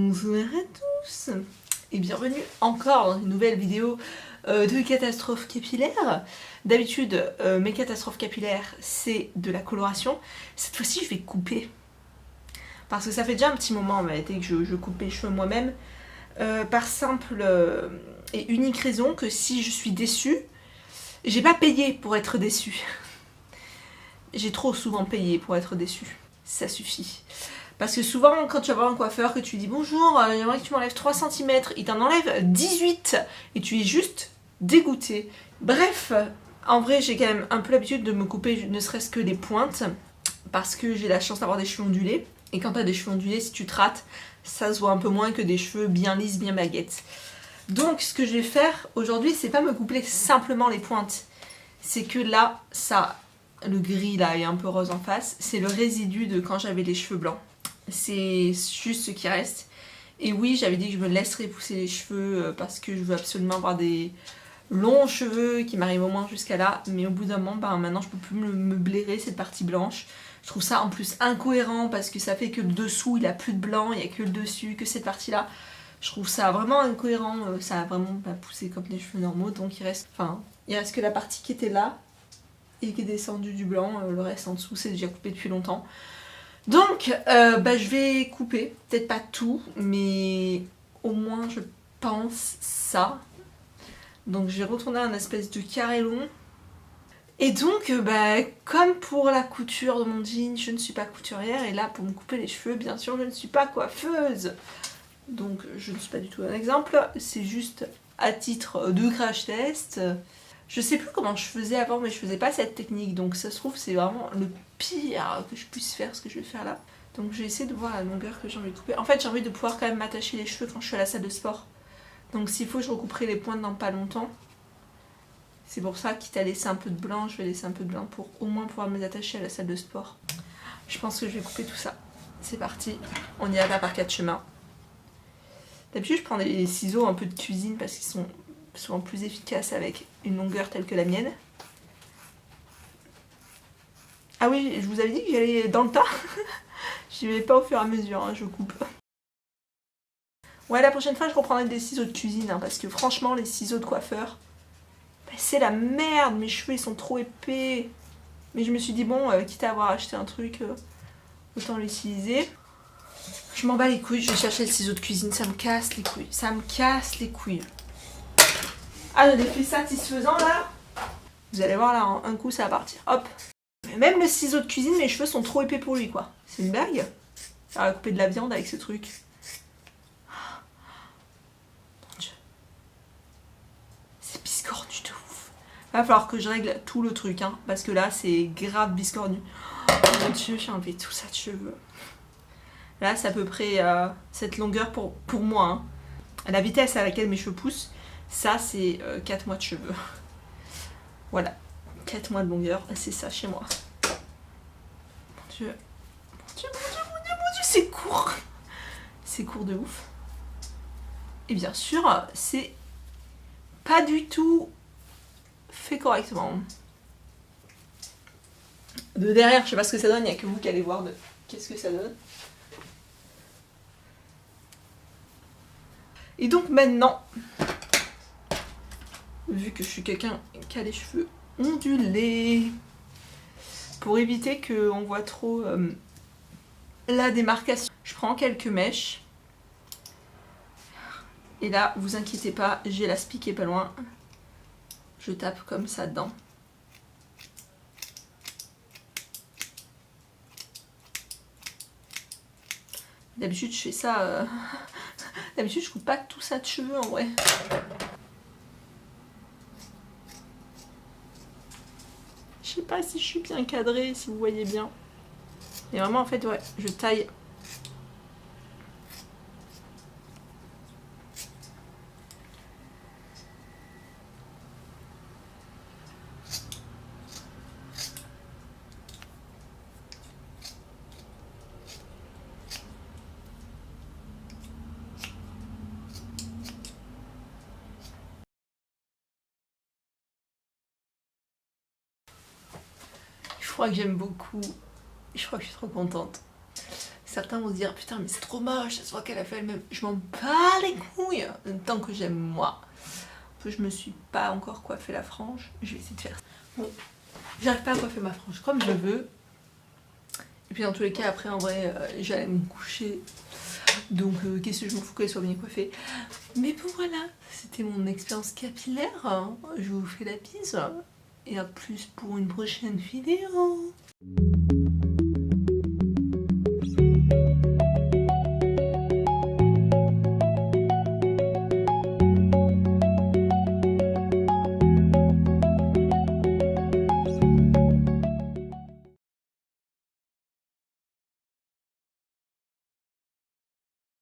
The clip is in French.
Bonjour à tous et bienvenue encore dans une nouvelle vidéo de catastrophe capillaire. D'habitude, mes catastrophes capillaires, c'est de la coloration. Cette fois-ci, je vais couper. Parce que ça fait déjà un petit moment en réalité que je coupe mes cheveux moi-même. Par simple et unique raison que si je suis déçue, j'ai pas payé pour être déçue. J'ai trop souvent payé pour être déçue. Ça suffit. Parce que souvent, quand tu vas voir un coiffeur, que tu lui dis bonjour, j'aimerais que tu m'enlèves 3 cm, il t'en enlève 18 et tu es juste dégoûté. Bref, en vrai, j'ai quand même un peu l'habitude de me couper ne serait-ce que les pointes parce que j'ai la chance d'avoir des cheveux ondulés. Et quand tu as des cheveux ondulés, si tu te rates, ça se voit un peu moins que des cheveux bien lisses, bien baguettes. Donc, ce que je vais faire aujourd'hui, c'est pas me couper simplement les pointes. C'est que là, ça, le gris là est un peu rose en face, c'est le résidu de quand j'avais les cheveux blancs. C'est juste ce qui reste. Et oui, j'avais dit que je me laisserais pousser les cheveux parce que je veux absolument avoir des longs cheveux qui m'arrivent au moins jusqu'à là. Mais au bout d'un moment, maintenant je peux plus me blairer cette partie blanche. Je trouve ça en plus incohérent parce que ça fait que le dessous il a plus de blanc, il n'y a que le dessus, que cette partie là. Je trouve ça vraiment incohérent, ça a vraiment pas poussé comme des cheveux normaux. Donc il reste que la partie qui était là et qui est descendue du blanc, le reste en dessous c'est déjà coupé depuis longtemps. Donc, je vais couper, peut-être pas tout, mais au moins je pense ça. Donc je vais retourner à un espèce de carré long. Et donc, comme pour la couture de mon jean, je ne suis pas couturière. Et là, pour me couper les cheveux, bien sûr, je ne suis pas coiffeuse. Donc je ne suis pas du tout un exemple. C'est juste à titre de crash test. Je sais plus comment je faisais avant, mais je faisais pas cette technique. Donc ça se trouve, c'est vraiment le pire que je puisse faire, ce que je vais faire là. Donc je vais essayer de voir la longueur que j'ai envie de couper. En fait, j'ai envie de pouvoir quand même m'attacher les cheveux quand je suis à la salle de sport. Donc s'il faut, je recouperai les pointes dans pas longtemps. C'est pour ça, quitte à laisser un peu de blanc, je vais laisser un peu de blanc pour au moins pouvoir me les attacher à la salle de sport. Je pense que je vais couper tout ça. C'est parti, on y va par 4 chemins. D'habitude, je prends des ciseaux un peu de cuisine parce qu'ils sont souvent plus efficaces avec une longueur telle que la mienne. Ah oui, je vous avais dit que j'allais dans le tas. J'y vais pas au fur et à mesure, hein, je coupe. Ouais, la prochaine fois, je reprendrai des ciseaux de cuisine, hein, parce que franchement, les ciseaux de coiffeur, c'est la merde, mes cheveux ils sont trop épais. Mais je me suis dit, bon, quitte à avoir acheté un truc, autant l'utiliser. Je m'en bats les couilles, je vais chercher le ciseau de cuisine, ça me casse les couilles. Ça me casse les couilles. Ah, j'ai l'effet satisfaisant là. Vous allez voir là, en un coup ça va partir. Hop. Même le ciseau de cuisine, mes cheveux sont trop épais pour lui quoi. C'est une blague. Ça va couper de la viande avec ce truc. Mon Dieu. C'est biscornu de ouf. Va falloir que je règle tout le truc, hein. Parce que là, c'est grave biscornu. Oh mon Dieu, j'ai enlevé tout ça de cheveux. Là, c'est à peu près cette longueur pour moi. Hein. À la vitesse à laquelle mes cheveux poussent, ça c'est 4 mois de cheveux. Voilà. 4 mois de longueur, c'est ça chez moi. Mon Dieu. Mon Dieu, mon Dieu, mon Dieu, mon Dieu, c'est court. C'est court de ouf. Et bien sûr, c'est pas du tout fait correctement. De derrière, je sais pas ce que ça donne, il n'y a que vous qui allez voir de qu'est-ce que ça donne. Et donc maintenant, vu que je suis quelqu'un qui a les cheveux ondulés, pour éviter qu'on voit trop la démarcation, je prends quelques mèches. Et là, vous inquiétez pas, j'ai l'aspik qui est pas loin. Je tape comme ça dedans. D'habitude, je fais ça... D'habitude, je coupe pas tout ça de cheveux en vrai. Je sais pas si je suis bien cadrée, si vous voyez bien. Mais vraiment, en fait, ouais, je taille. Je crois que j'aime beaucoup. Je crois que je suis trop contente. Certains vont se dire putain mais c'est trop moche, ça se voit qu'elle a fait elle-même. Je m'en bats les couilles tant que j'aime moi. Je me suis pas encore coiffé la frange, je vais essayer de faire ça. Bon, j'arrive pas à coiffer ma frange comme je veux. Et puis dans tous les cas après en vrai j'allais me coucher. Donc qu'est-ce que je m'en fous qu'elle soit bien coiffée. Mais bon voilà, c'était mon expérience capillaire. Je vous fais la bise. Et à plus pour une prochaine vidéo.